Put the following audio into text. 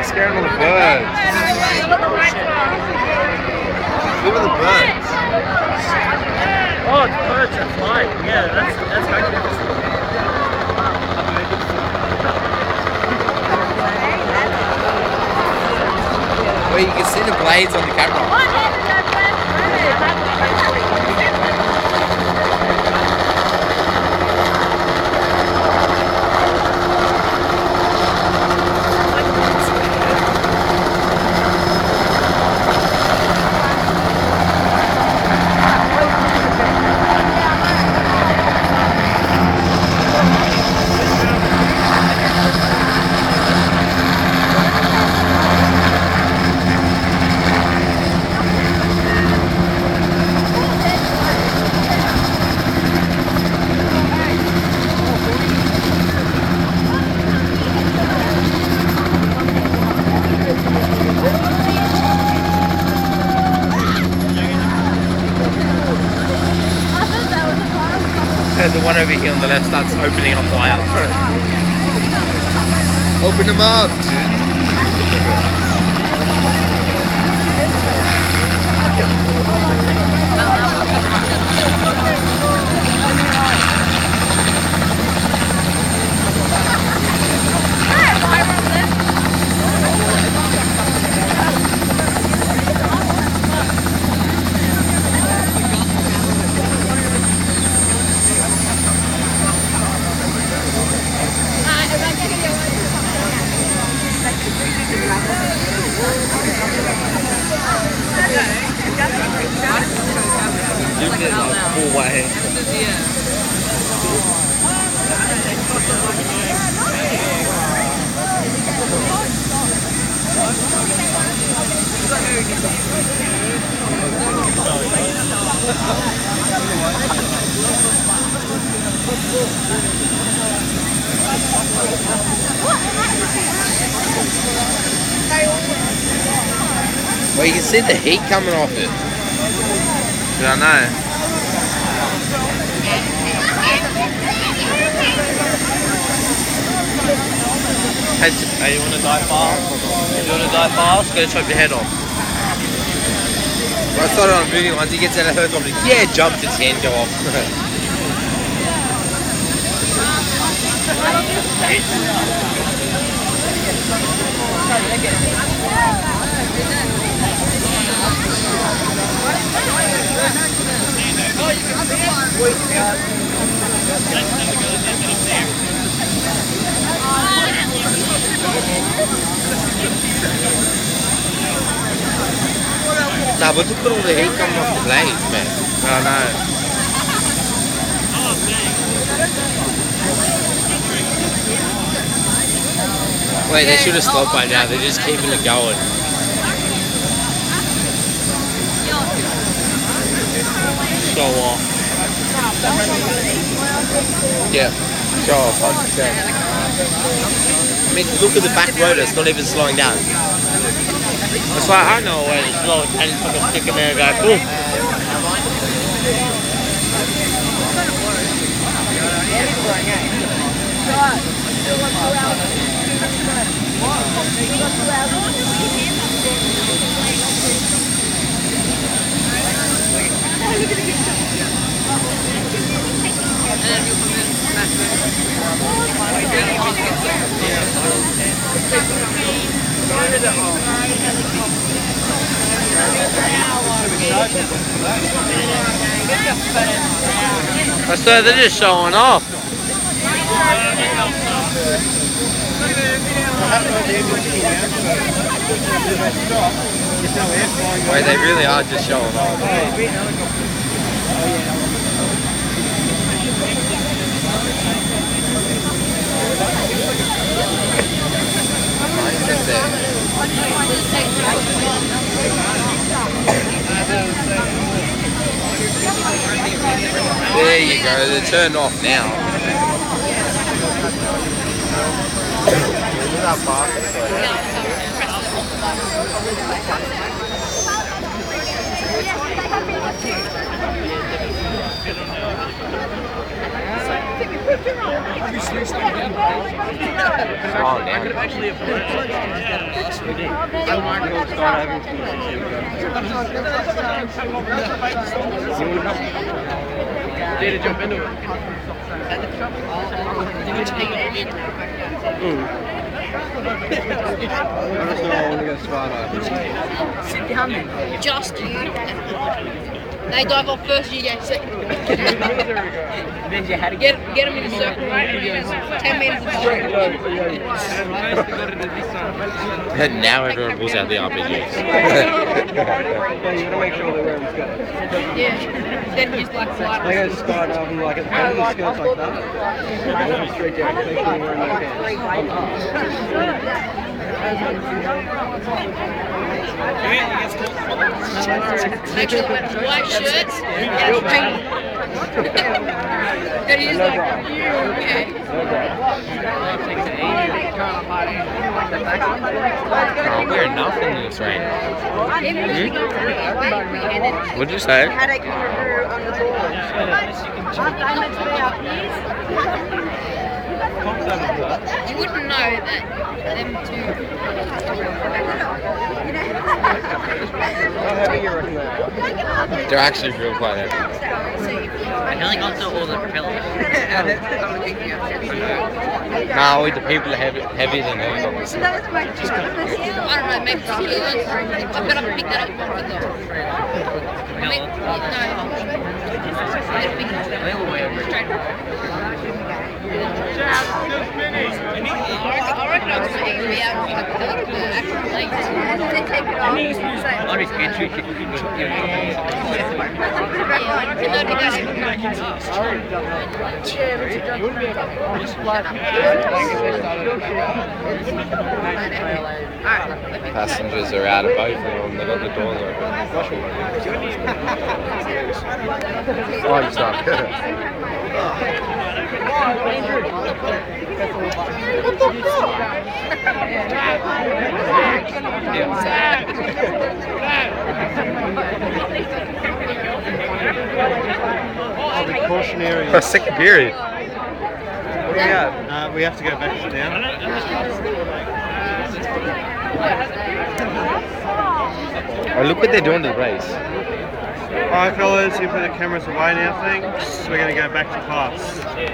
They're scaring all the birds. Look at the birds. Oh, it's birds that fly. Yeah, that's magnificent. Well, you can see the blades on the camera. The one over here on the left starts opening on fire. Open them up, Zoom in like full way. Well, you can see the heat coming off it. Yeah, I know. Hey, you want to die fast? If you want to die fast, go chop your head off. Well, I started on moving once he gets out of the helicopter. Yeah, jumped its hand go off. Nah, but look at all the heat coming off the blades, man. I know. Wait, they should have stopped by now. They're just keeping it going. Show off. Yeah, show off, 100%. I mean, look at the back rotor. It's not even slowing down. It's like, I know a way to slow it and just put a stick in there and go, boom. I said they're just showing off. Wait, they really are just showing off. There you go, they're turned off now. Did to jump into it. Sit down then. Just you. They dive off first, you go second. Get them in a circle, right? 10 metres apart. Now everyone pulls out the RPGs. Yeah, you gotta make sure they're wearing skirts. Yeah. Then use black flight. They go skydiving like at the bottom of skirts like that. Straight down, make sure you're wearing no pants. Make sure they wear white shirts and pink. That is like, okay. Oh, we're nothing in this rain. What'd you say? You wouldn't know that them two. How heavy you reckon they are? They're actually real quite heavy. I can only got to all the propellers. Nah, with the people are heavier than us. I don't know, maybe 2 kilos. I bet I can pick that up more though. No. I reckon I'll just be out of the actual legs. Then take it off. I'll be scared to Passengers are out of both of them. They've got the doors open. Oh, I'm stuck. Precautionary. A second period. Yeah, we have to go back down. Oh, look what they're doing to the race. Alright fellas, you put the cameras away now, thanks. We're going to go back to class.